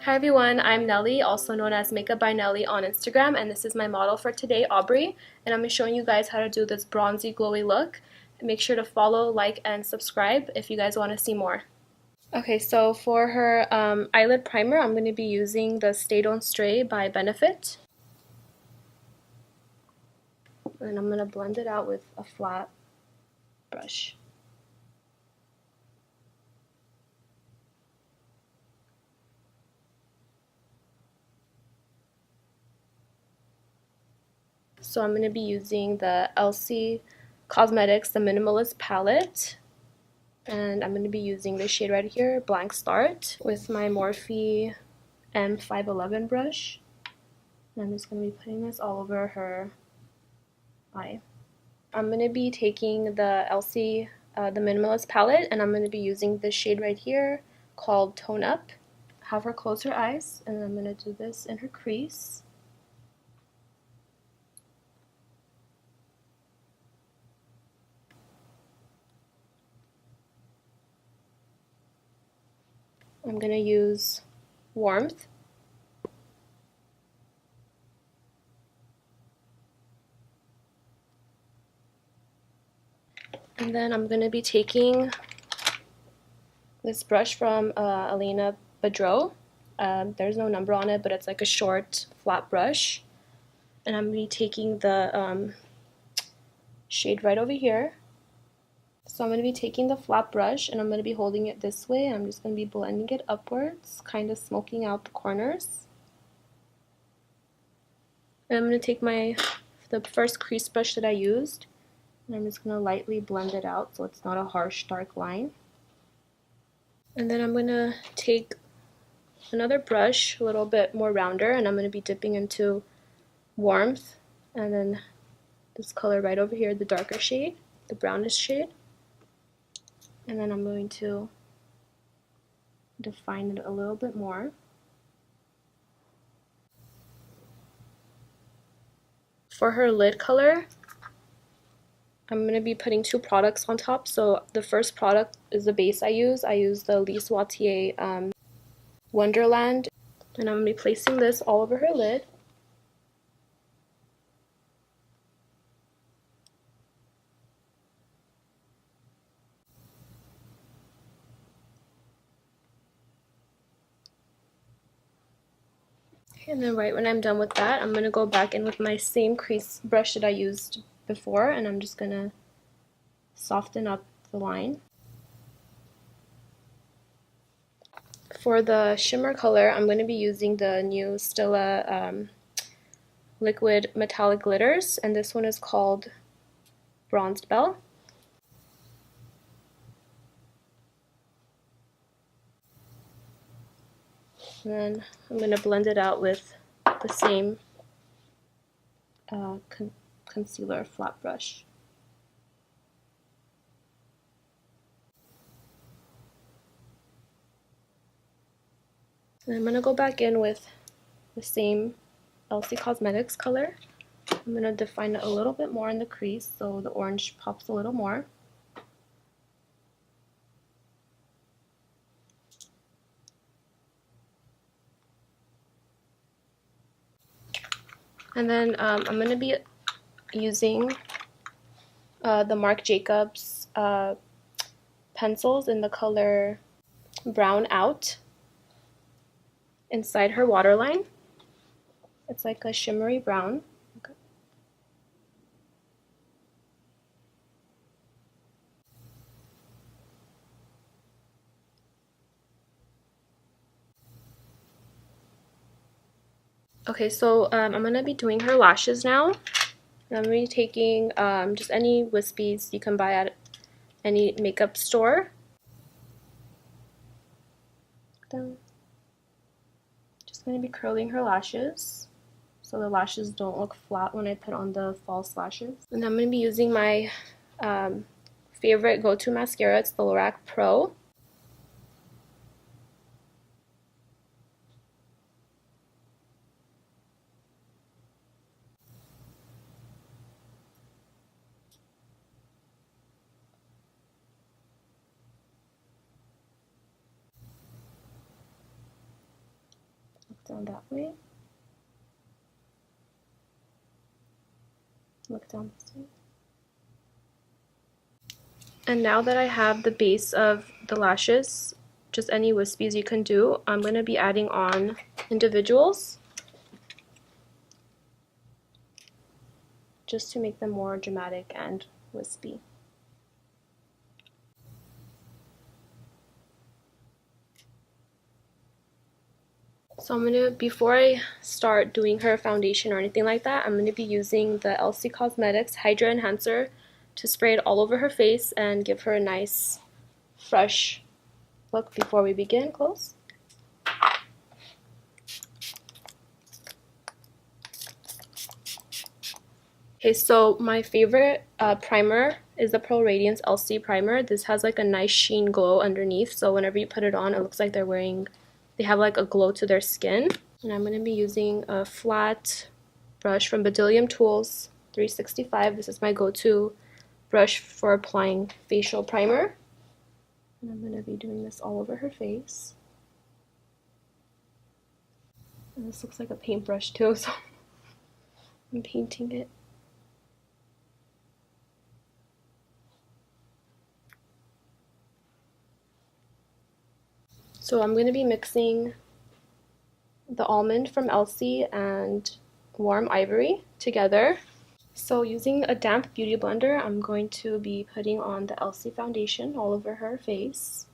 Hi everyone, I'm Nelly, also known as Makeup by Nelly on Instagram, and this is my model for today, Aubrey, and I'm going to showing you guys how to do this bronzy glowy look. Make sure to follow, like, and subscribe if you guys want to see more. Okay, so for her eyelid primer, I'm going to be using the Stay Don't Stray by Benefit. And I'm going to blend it out with a flat brush. So I'm going to be using the Elcie Cosmetics, the Minimalist palette. And I'm going to be using this shade right here, Blank Start, with my Morphe M511 brush. And I'm just going to be putting this all over her eye. I'm going to be taking the Elcie, the Minimalist palette, and I'm going to be using this shade right here called Tone Up. Have her close her eyes, and I'm going to do this in her crease. I'm going to use Warmth. And then I'm going to be taking this brush from Elena Badreau. There's no number on it, but it's like a short, flat brush. And I'm going to be taking the shade right over here. So I'm going to be taking the flat brush and I'm going to be holding it this way. I'm just going to be blending it upwards, kind of smoking out the corners. And I'm going to take the first crease brush that I used, and I'm just going to lightly blend it out so it's not a harsh dark line. And then I'm going to take another brush, a little bit more rounder, and I'm going to be dipping into Warmth, and then this color right over here, the darker shade, the brownish shade. And then I'm going to define it a little bit more. For her lid color, I'm going to be putting two products on top. So the first product is the base I use. I use the Elise Wattier Wonderland, and I'm going to be placing this all over her lid. And then right when I'm done with that, I'm going to go back in with my same crease brush that I used before, and I'm just going to soften up the line. For the shimmer color, I'm going to be using the new Stila Liquid Metallic Glitters, and this one is called Bronzed Belle. And then I'm going to blend it out with the same concealer flat brush. And I'm going to go back in with the same Elcie Cosmetics color. I'm going to define it a little bit more in the crease so the orange pops a little more. And then I'm going to be using the Marc Jacobs pencils in the color Brown Out inside her waterline. It's like a shimmery brown. Okay, so I'm going to be doing her lashes now. And I'm going to be taking just any wispies you can buy at any makeup store. Just going to be curling her lashes so the lashes don't look flat when I put on the false lashes. And I'm going to be using my favorite go-to mascara. It's the Lorac Pro. down that way. Look down this way. And now that I have the base of the lashes, just any wispies you can do, I'm going to be adding on individuals just to make them more dramatic and wispy. So I'm gonna, before I start doing her foundation or anything like that, I'm gonna be using the Elcie Cosmetics Hydra Enhancer to spray it all over her face and give her a nice, fresh look before we begin. Close. Okay, so my favorite primer is the Pearl Radiance Elcie primer. This has like a nice sheen glow underneath, so whenever you put it on, it looks like they have like a glow to their skin. And I'm going to be using a flat brush from Bedillium Tools 365. This is my go-to brush for applying facial primer. And I'm going to be doing this all over her face. And this looks like a paintbrush too, so I'm painting it. So I'm going to be mixing the almond from Elcie and warm ivory together. So using a damp beauty blender, I'm going to be putting on the Elcie foundation all over her face.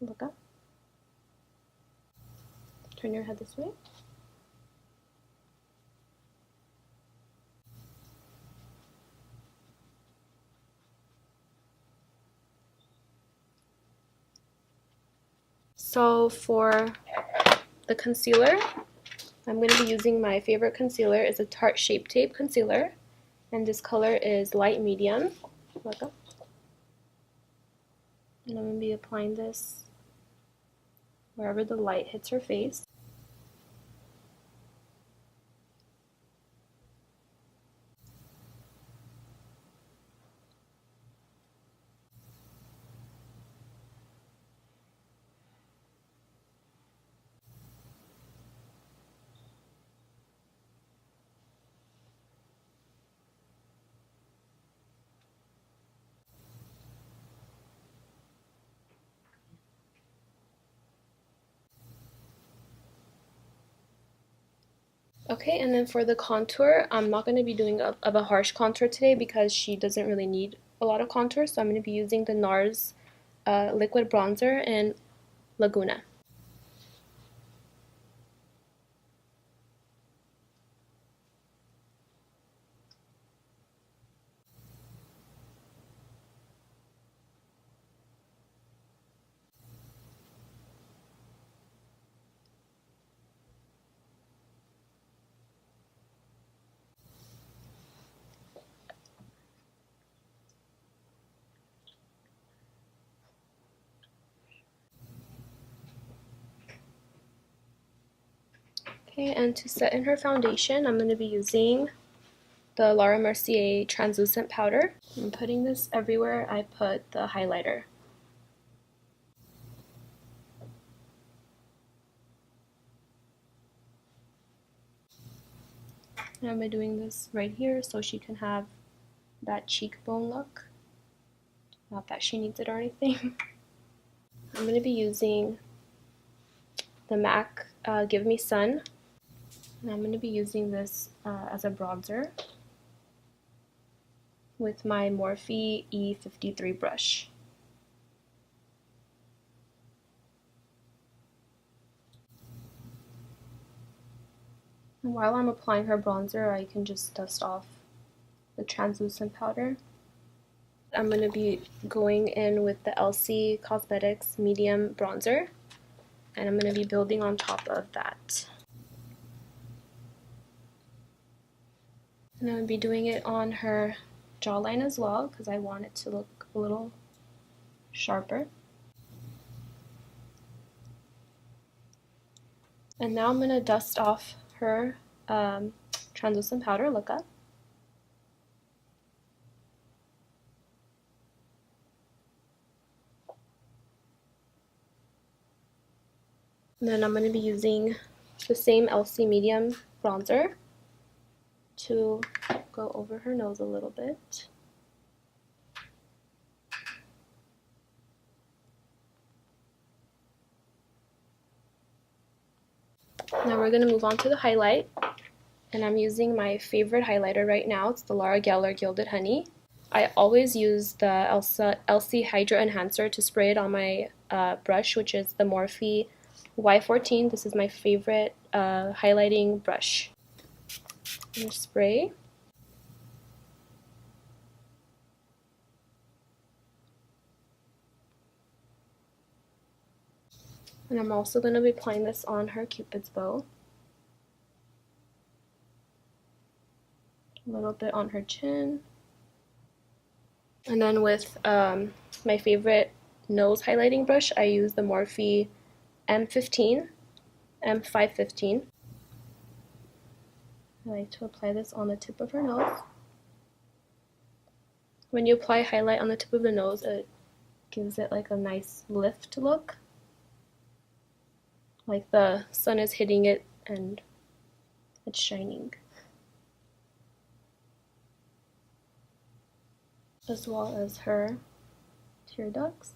Look up. Turn your head this way. So for the concealer, I'm going to be using my favorite concealer. It's a Tarte Shape Tape concealer, and this color is light medium. Look up. And I'm going to be applying this wherever the light hits her face. Okay, and then for the contour, I'm not going to be doing a harsh contour today because she doesn't really need a lot of contour, so I'm going to be using the NARS liquid bronzer in Laguna. Okay, and to set in her foundation, I'm going to be using the Laura Mercier translucent powder. I'm putting this everywhere I put the highlighter. And I'm doing this right here so she can have that cheekbone look. Not that she needs it or anything. I'm going to be using the MAC Give Me Sun. And I'm going to be using this as a bronzer with my Morphe E53 brush. And while I'm applying her bronzer, I can just dust off the translucent powder. I'm going to be going in with the Elcie Cosmetics medium bronzer, and I'm going to be building on top of that. And I'm going to be doing it on her jawline as well because I want it to look a little sharper. And now I'm going to dust off her translucent powder. Look up. And then I'm going to be using the same Elcie medium bronzer to go over her nose a little bit. Now we're going to move on to the highlight, and I'm using my favorite highlighter right now. It's the Laura Geller Gilded Honey. I always use the Elcie Hydra Enhancer to spray it on my brush, which is the Morphe Y14. This is my favorite highlighting brush. And spray. And I'm also going to be applying this on her Cupid's bow. A little bit on her chin. And then with my favorite nose highlighting brush, I use the Morphe M515. I like to apply this on the tip of her nose. When you apply highlight on the tip of the nose, it gives it like a nice lift look. Like the sun is hitting it and it's shining. As well as her tear ducts.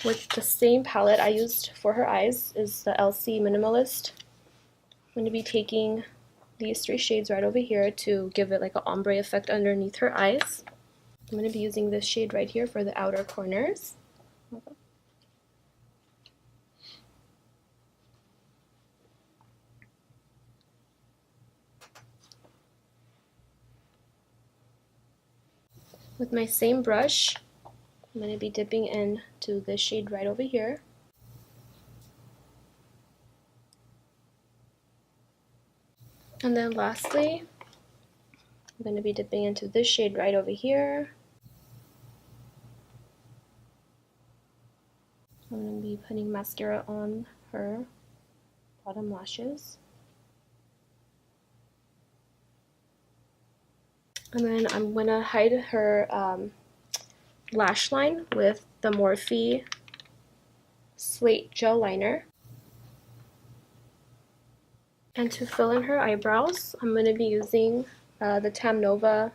With the same palette I used for her eyes is the Elcie Minimalist. I'm going to be taking these three shades right over here to give it like an ombre effect underneath her eyes. I'm going to be using this shade right here for the outer corners. With my same brush, I'm going to be dipping into this shade right over here. And then lastly, I'm going to be dipping into this shade right over here. I'm going to be putting mascara on her bottom lashes. And then I'm going to hide her lash line with the Morphe Slate Gel Liner. And to fill in her eyebrows, I'm going to be using the Tamnova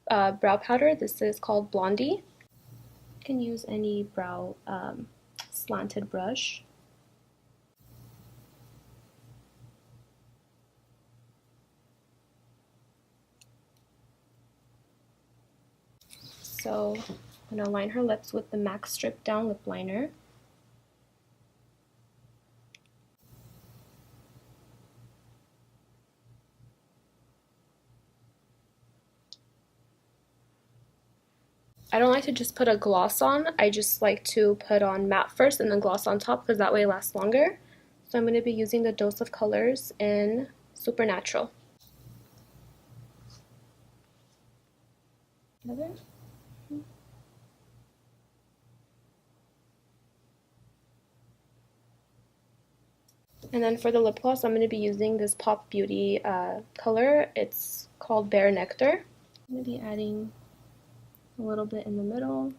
brow powder. This is called Blondie. You can use any brow slanted brush. So I'm going to line her lips with the MAC Strip Down Lip Liner. I don't like to just put a gloss on. I just like to put on matte first and then gloss on top because that way it lasts longer. So I'm going to be using the Dose of Colors in Supernatural. Together. And then for the lip gloss, I'm going to be using this Pop Beauty color. It's called Bare Nectar. I'm going to be adding a little bit in the middle.